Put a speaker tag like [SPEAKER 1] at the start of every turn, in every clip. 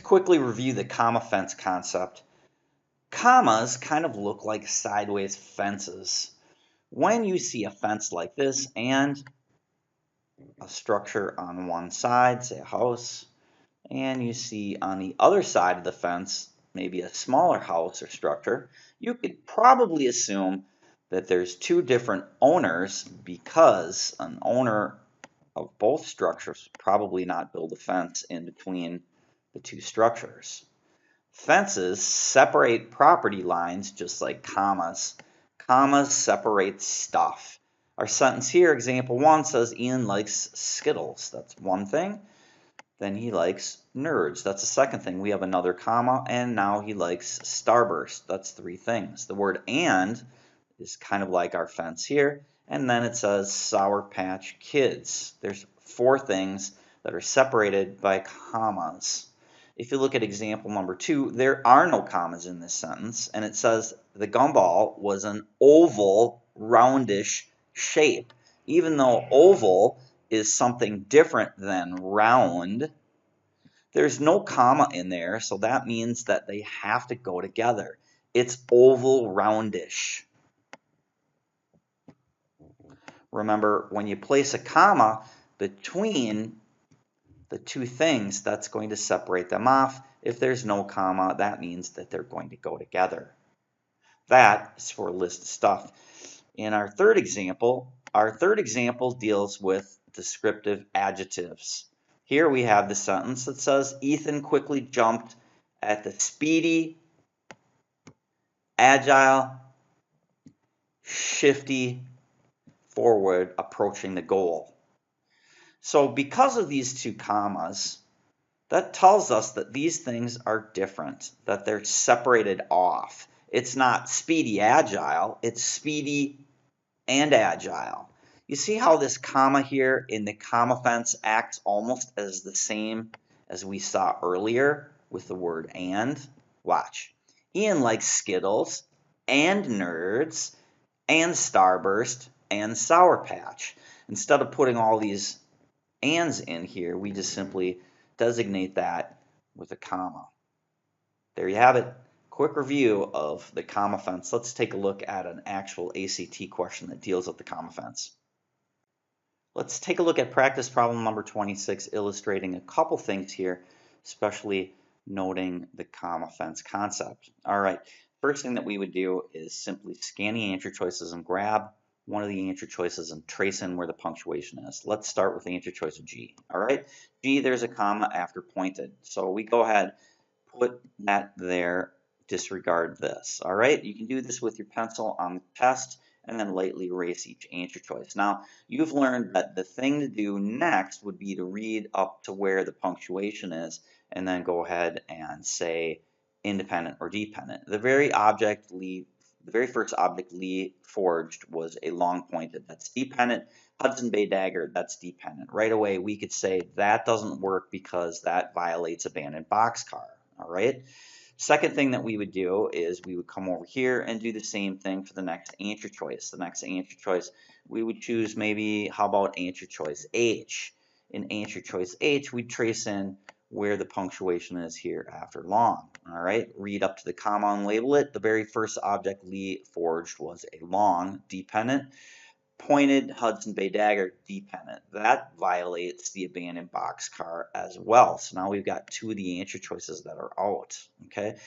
[SPEAKER 1] quickly review the comma fence concept. Commas kind of look like sideways fences. When you see a fence like this and a structure on one side, say a house, and you see on the other side of the fence maybe a smaller house or structure, you could probably assume that there's two different owners because an owner of both structures probably not build a fence in between the two structures. Fences separate property lines just like commas. Commas separate stuff. Our sentence here, example 1, says Ian likes Skittles. That's one thing. Then he likes nerds. That's the second thing. We have another comma, and now he likes Starburst. That's three things. The word and is kind of like our fence here. And then it says Sour Patch Kids. There's four things that are separated by commas. If you look at example number 2, there are no commas in this sentence, and it says the gumball was an oval, roundish shape. Even though oval is something different than round, there's no comma in there, so that means that they have to go together. It's oval, roundish. Remember, when you place a comma between the two things, that's going to separate them off. If there's no comma, that means that they're going to go together. That is for a list of stuff. In our third example deals with descriptive adjectives. Here we have the sentence that says, Ethan quickly jumped at the speedy, agile, shifty forward approaching the goal. So because of these two commas, that tells us that these things are different, that they're separated off. It's not speedy agile, it's speedy and agile. You see how this comma here in the comma fence acts almost as the same as we saw earlier with the word and? Watch. Ian likes Skittles and nerds and Starburst and Sour Patch. Instead of putting all these ands in here, we just simply designate that with a comma. There you have it. Quick review of the comma fence. Let's take a look at an actual ACT question that deals with the comma fence. Let's take a look at practice problem number 26, illustrating a couple things here, especially noting the comma fence concept. All right, first thing that we would do is simply scan the answer choices and grab one of the answer choices and trace in where the punctuation is. Let's start with the answer choice of G. All right, G, there's a comma after pointed. So we go ahead, put that there, disregard this. All right, you can do this with your pencil on the test and then lightly erase each answer choice. Now, you've learned that the thing to do next would be to read up to where the punctuation is and then go ahead and say independent or dependent. The very first object Lee forged was a long pointed. That's dependent. Hudson Bay dagger, that's dependent. Right away, we could say that doesn't work because that violates abandoned boxcar. All right. Second thing that we would do is we would come over here and do the same thing for the next answer choice. The next answer choice, we would choose maybe, how about answer choice H? In answer choice H, we'd trace in where the punctuation is here after long. All right, read up to the comma and label it. The very first object Lee forged was a long dependent. Pointed Hudson Bay dagger dependent. That violates the abandoned boxcar as well. So now we've got two of the answer choices that are out. Okay.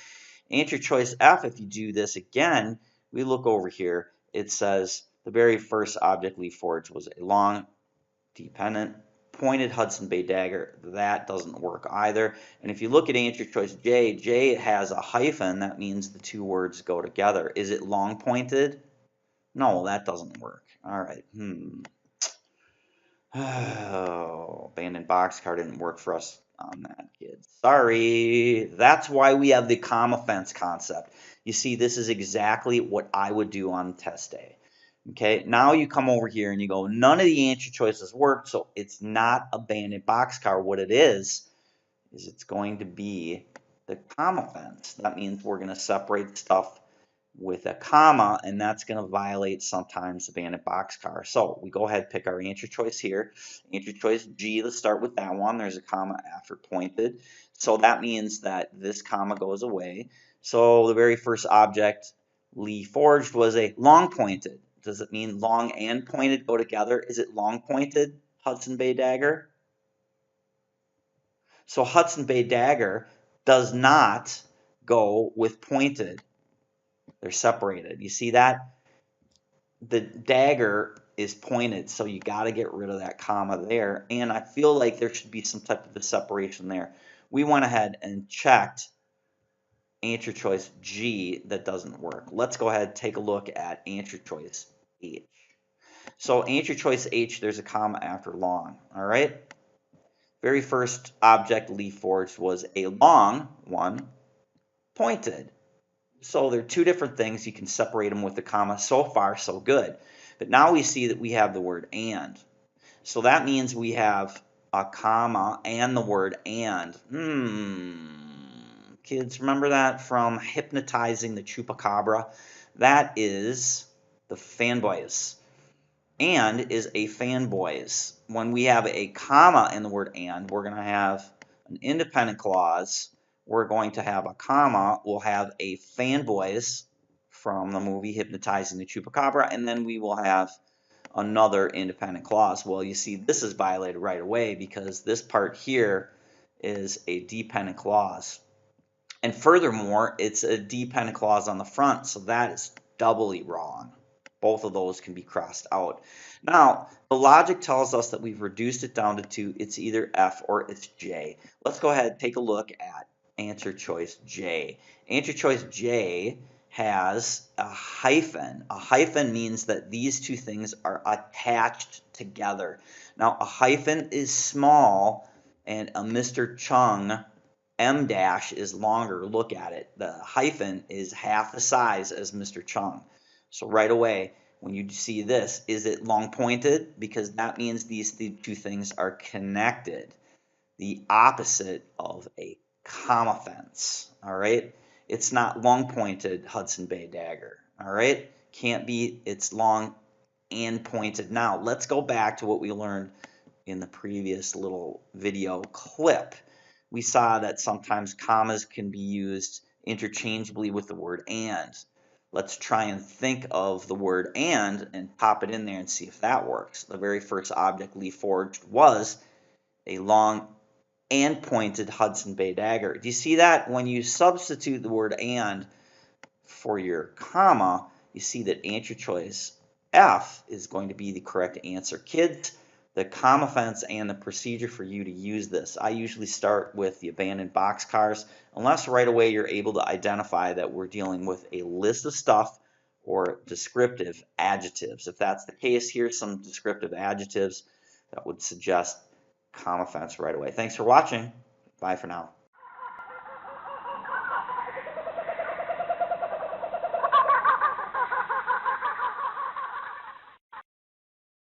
[SPEAKER 1] Answer choice F, if you do this again, we look over here. It says the very first object Lee forged was a long dependent. Pointed Hudson Bay dagger, that doesn't work either. And if you look at answer choice J, J has a hyphen. That means the two words go together. Is it long pointed? No, that doesn't work. All right. Oh, abandoned boxcar didn't work for us on that, kids. Sorry. That's why we have the comma fence concept. You see, this is exactly what I would do on test day. Okay, now you come over here and you go, none of the answer choices work, so it's not abandoned boxcar. What it is it's going to be the comma fence. That means we're going to separate stuff with a comma, and that's going to violate sometimes abandoned boxcar. So we go ahead and pick our answer choice here. Answer choice G, let's start with that one. There's a comma after pointed. So that means that this comma goes away. So the very first object Lee forged was a long pointed. Does it mean long and pointed go together? Is it long pointed, Hudson Bay dagger? So Hudson Bay dagger does not go with pointed. They're separated. You see that? The dagger is pointed, so you got to get rid of that comma there. And I feel like there should be some type of a separation there. We went ahead and checked answer choice G. That doesn't work. Let's go ahead and take a look at answer choice H. So answer choice H, there's a comma after long. All right. Very first object Lee forged was a long one, pointed. So they're two different things. You can separate them with the comma. So far, so good. But now we see that we have the word and. So that means we have a comma and the word and. Kids, remember that from Hypnotizing the Chupacabra? That is the fanboys. And is a fanboys. When we have a comma in the word and, we're going to have an independent clause. We're going to have a comma. We'll have a fanboys from the movie Hypnotizing the Chupacabra, and then we will have another independent clause. Well, you see, this is violated right away because this part here is a dependent clause. And furthermore, it's a dependent clause on the front, so that is doubly wrong. Both of those can be crossed out. Now, the logic tells us that we've reduced it down to two. It's either F or it's J. Let's go ahead and take a look at answer choice J. Answer choice J has a hyphen. A hyphen means that these two things are attached together. Now, a hyphen is small, and a Mr. Chung M dash is longer. Look at it. The hyphen is half the size as Mr. Chung. So right away, when you see this, is it long pointed? Because that means these two things are connected. The opposite of a comma fence. All right. It's not long pointed Hudson Bay dagger. All right. Can't be. It's long and pointed. Now let's go back to what we learned in the previous little video clip. We saw that sometimes commas can be used interchangeably with the word and. Let's try and think of the word and pop it in there and see if that works. The very first object Lee forged was a long and pointed Hudson Bay dagger. Do you see that? When you substitute the word and for your comma, you see that answer choice F is going to be the correct answer. Kids, the comma fence and the procedure for you to use this. I usually start with the abandoned boxcars, unless right away you're able to identify that we're dealing with a list of stuff or descriptive adjectives. If that's the case, here's some descriptive adjectives that would suggest comma fence right away. Thanks for watching. Bye for now.